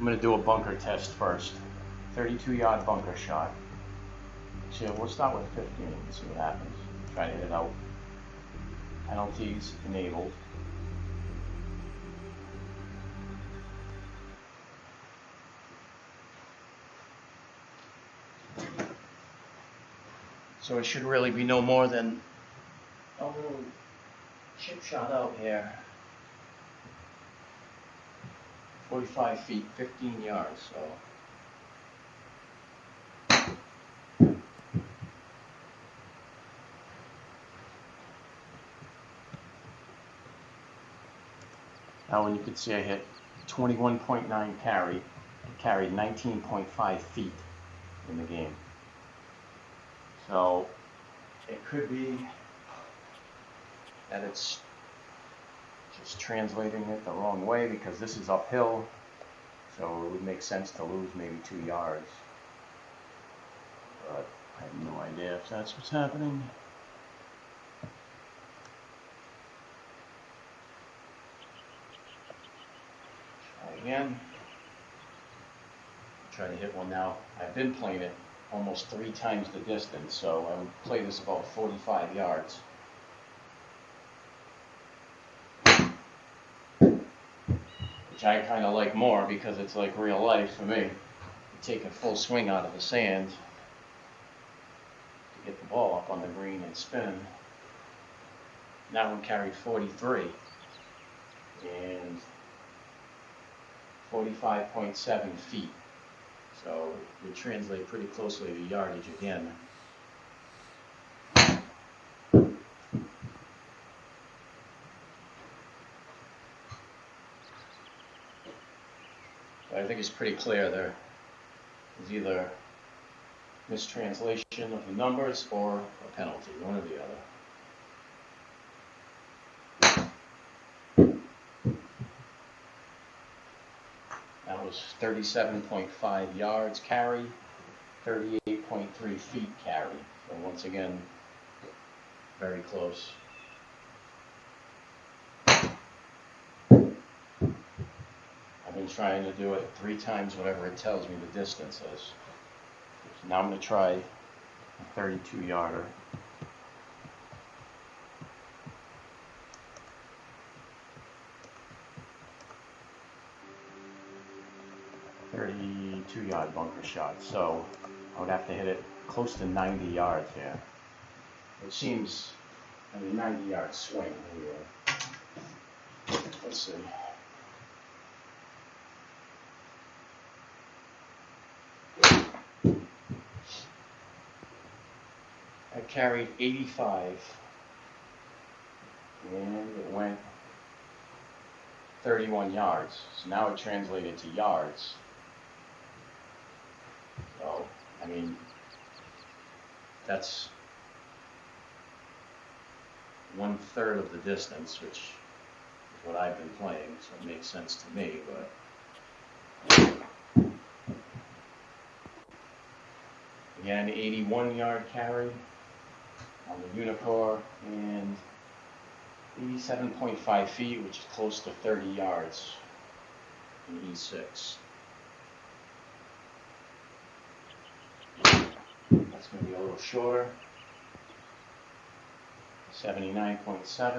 I'm going to do a bunker test first. 32-yard bunker shot. So we'll start with 15 and see what happens. Try to hit it out. Penalties enabled. So it should really be no more than a little chip shot out here. 45 feet, 15 yards, so. Now when you can see I hit 21.9 carry, it carried 19.5 feet in the game. So it could be that it's just translating it the wrong way because this is uphill, so it would make sense to lose maybe 2 yards. But I have no idea if that's what's happening. Try again. Try to hit one now. I've been playing it almost 3 times the distance, so I would play this about 45 yards. Which I kind of like more because it's like real life for me. You take a full swing out of the sand to get the ball up on the green and spin. That one carried 43 and 45.7 feet. So it would translate pretty closely to yardage again. But I think it's pretty clear there is either mistranslation of the numbers or a penalty, one or the other. That was 37.5 yards carry, 38.3 feet carry. So once again, very close. I've been trying to do it 3 times whatever it tells me the distance is. So now I'm going to try a 32-yarder. Yard bunker shot, so I would have to hit it close to 90 yards here. It seems, 90-yard swing anyway. Let's see. I carried 85 and it went 31 yards. So now it translated to yards. So, that's 1/3 of the distance, which is what I've been playing, so it makes sense to me, but again, 81-yard carry on the Uneekor and 87.5 feet, which is close to 30 yards in E6. That's going to be a little shorter, 79.7, so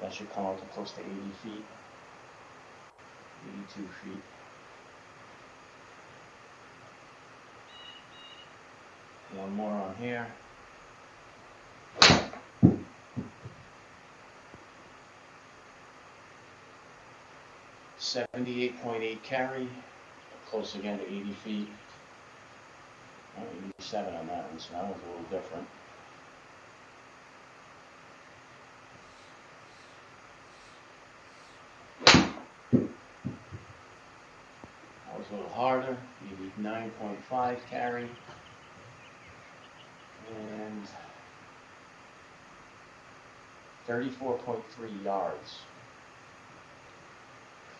that should come out to close to 80 feet, 82 feet. One more on here. 78.8 carry, close again to 80 feet. 87 on that one, so that one's a little different. That was a little harder, 89.5 carry. And 34.3 yards.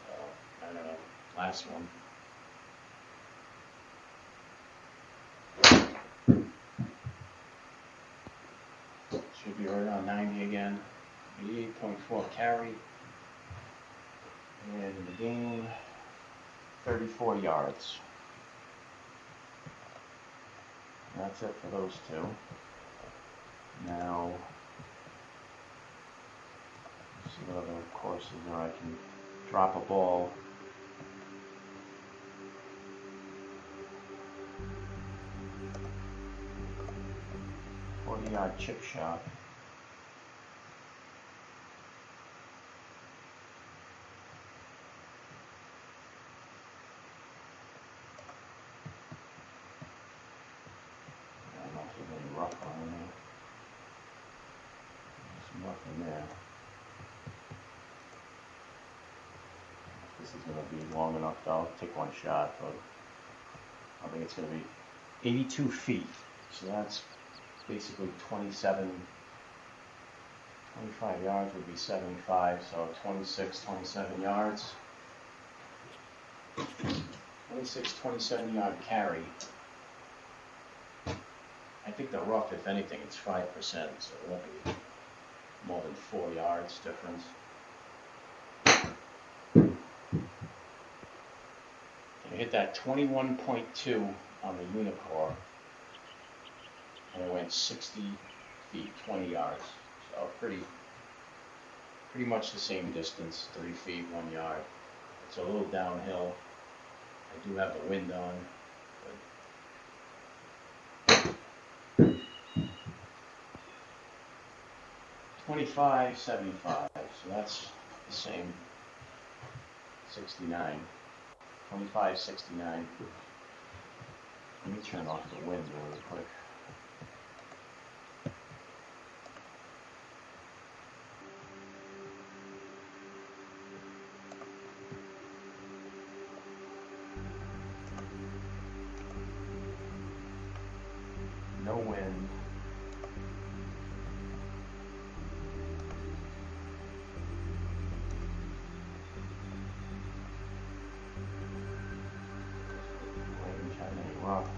So, I don't know, last one. Should be right around 90 again. 88.4 carry. And in the game, 34 yards. And that's it for those two. Now, let's see what other courses there I can drop a ball. Yard chip shot. I don't know if there's any rough on there. There's nothing there. This is going to be long enough, I'll take one shot, but I think it's going to be 82 feet. So that's basically 25 yards would be 75, so 26, 27 yards. 26, 27 yard carry. I think the rough, if anything, it's 5%, so it won't be more than 4 yards difference. I hit that 21.2 on the Uneekor, and it went 60 feet, 20 yards. So pretty much the same distance, 3 feet, 1 yard. It's a little downhill. I do have the wind on. But 25, 75, so that's the same. 69. 25, 69. Let me turn off the wind really quick. No wind. Rough.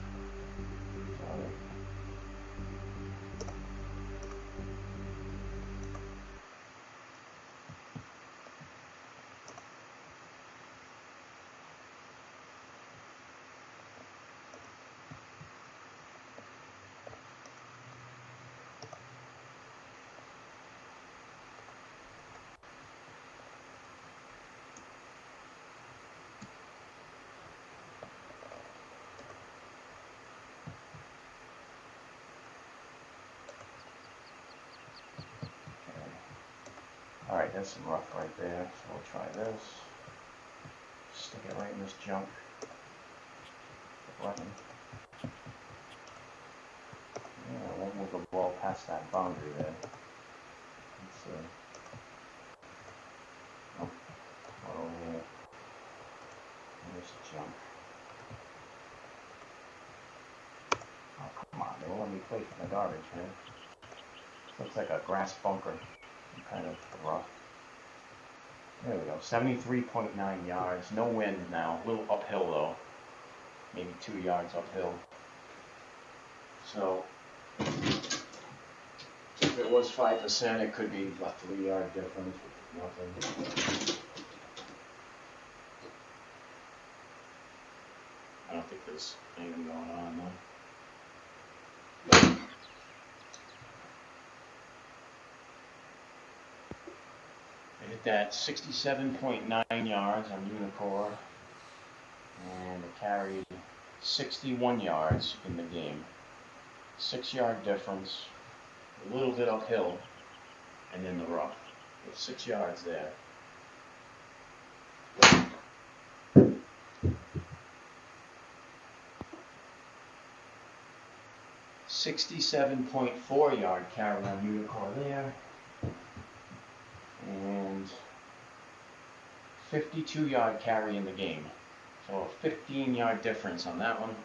Alright, that's some rough right there, so we'll try this. Stick it right in this junk. Button. Yeah, I won't move the ball past that boundary there. Let's see. Oh, over here. There's junk. Oh, come on, they won't let me play from the garbage, man. This looks like a grass bunker. Kind of rough. There we go. 73.9 yards. No wind now. A little uphill though. Maybe 2 yards uphill. So if it was 5%, it could be a 3 yard difference. Nothing. I don't think there's anything going on though. I hit that 67.9 yards on Uneekor, and it carried 61 yards in the game. 6 yard difference, a little bit uphill, and then the rough. With 6 yards there. $67.4 yard carry on Uneekor there, and 52 yard carry in the game. So a 15 yard difference on that one.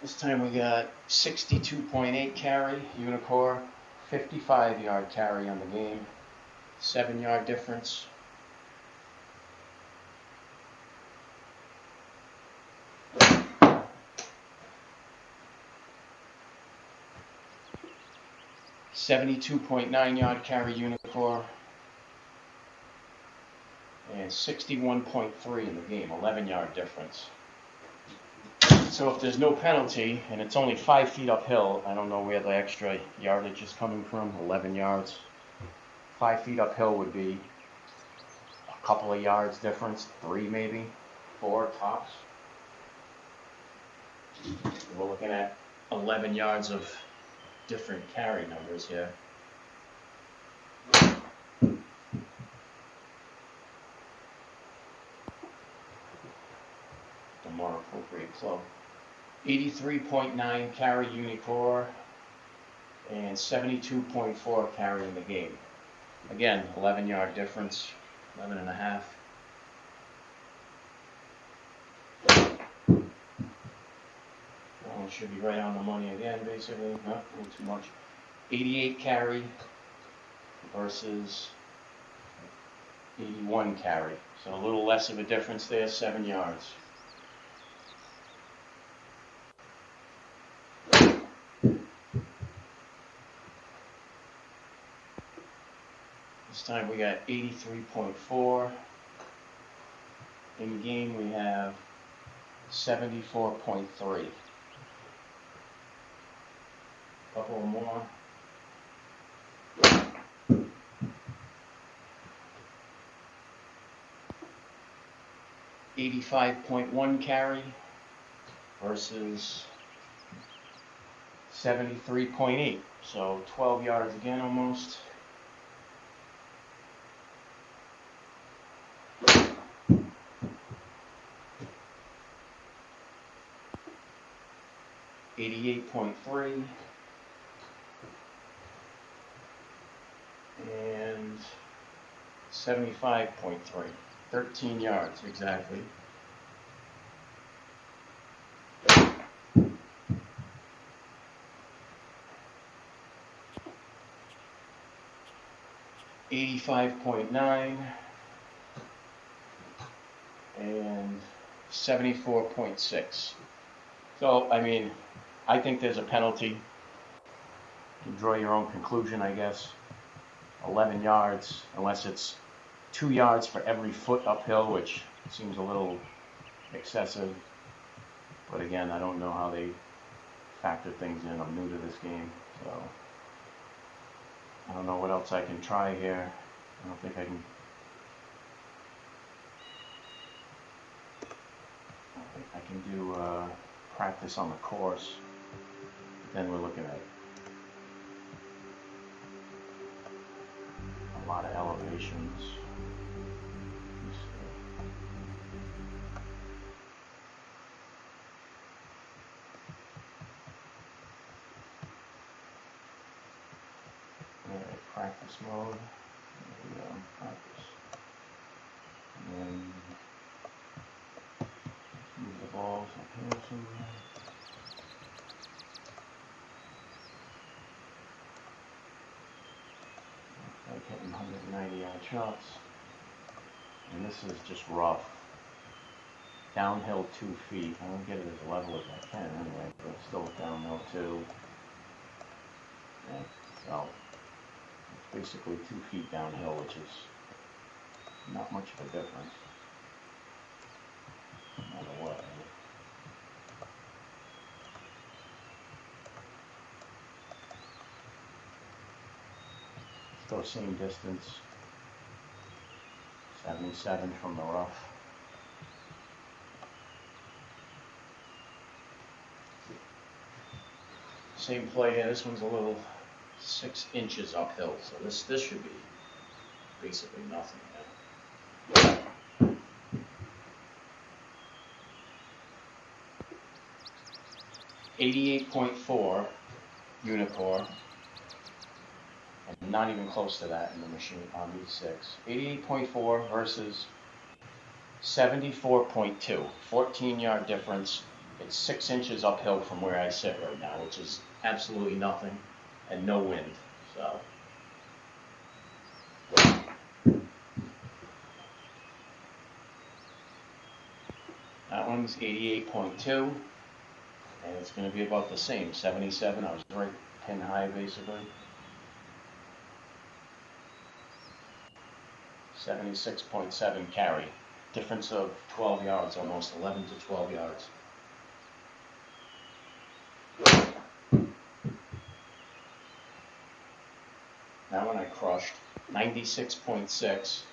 This time we got 62.8 carry, Uneekor, 55 yard carry on the game, 7 yard difference. 72.9 yard carry Uneekor, and 61.3 in the game, 11 yard difference. So if there's no penalty and it's only 5 feet uphill, I don't know where the extra yardage is coming from, 11 yards. 5 feet uphill would be a couple of yards difference, 3 maybe, 4 tops. We're looking at 11 yards of different carry numbers here. The more appropriate club. 83.9 carry Uneekor and 72.4 carry in the game. Again, 11 yard difference, 11 and a half. That one should be right on the money again, basically. Not a little too much. 88 carry versus 81 carry. So a little less of a difference there, 7 yards. This time we got 83.4. In game we have 74.3. Couple more. $85.1 carry versus 73.8. So 12 yards again almost. $88.3 and 75.3. 13 yards exactly. $85.9 and 74.6. So, I mean, I think there's a penalty. You can draw your own conclusion, I guess. 11 yards, unless it's 2 yards for every foot uphill, which seems a little excessive. But again, I don't know how they factor things in. I'm new to this game, so I don't know what else I can try here. I don't think I can. I can do practice on the course. Then we're looking at a lot of elevations. Alright, practice mode. There we go, practice. And then move the balls up here somewhere. Like hitting 190 yard shots. And this is just rough. Downhill 2 feet. I don't get it as level as I can anyway, but it's still downhill 2. Yeah, so it's basically 2 feet downhill, which is not much of a difference. No matter what. Still same distance. 77 from the rough. Same play here. This one's a little 6 inches uphill, so this should be basically nothing now. 88.4 Uneekor, and not even close to that in the machine on these 6. 88.4 versus 74.2, 14 yard difference. It's 6 inches uphill from where I sit right now, which is absolutely nothing, and no wind. So that one's 88.2, and it's going to be about the same, 77. I was right pin high basically. 76.7 carry. Difference of 12 yards, almost 11 to 12 yards. That one I crushed, 96.6.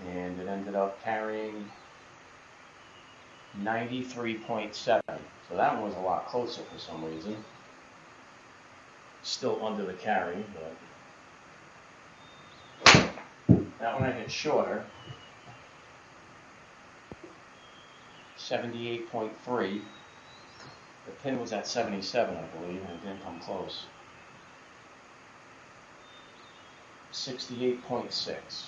And it ended up carrying 93.7. So that one was a lot closer for some reason. Still under the carry, but that one I hit shorter. 78.3. The pin was at 77, I believe, and it didn't come close. 68.6.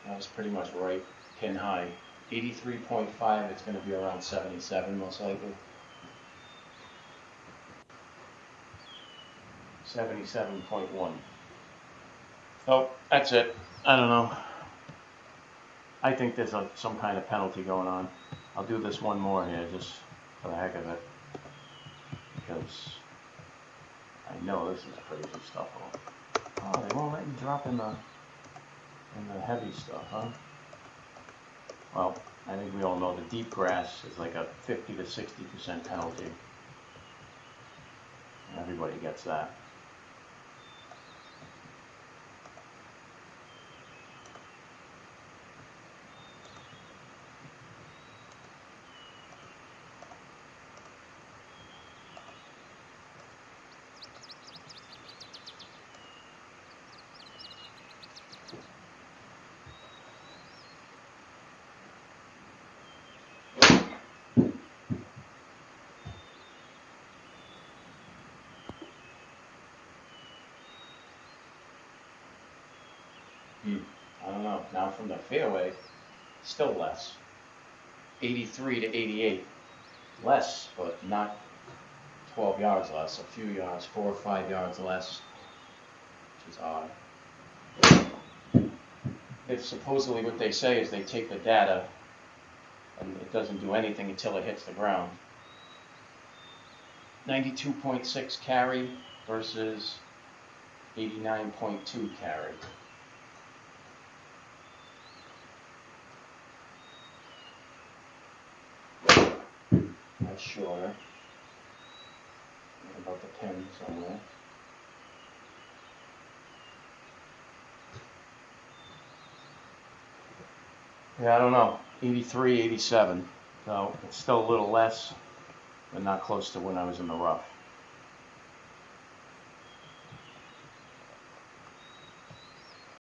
That was pretty much right pin high. 83.5, it's going to be around 77 most likely. 77.1. Oh, that's it. I don't know. I think there's some kind of penalty going on. I'll do this one more here just for the heck of it, because I know this is crazy stuff. Oh, they won't let you drop in the heavy stuff, huh? Well, I think we all know the deep grass is like a 50 to 60% penalty. Everybody gets that. I don't know. Now from the fairway, still less. 83 to 88. Less, but not 12 yards less. A few yards, 4 or 5 yards less, which is odd. It's supposedly what they say is they take the data and it doesn't do anything until it hits the ground. 92.6 carry versus 89.2 carry. That's shorter. What about the pin somewhere? Yeah, I don't know. 83, 87. So it's still a little less, but not close to when I was in the rough.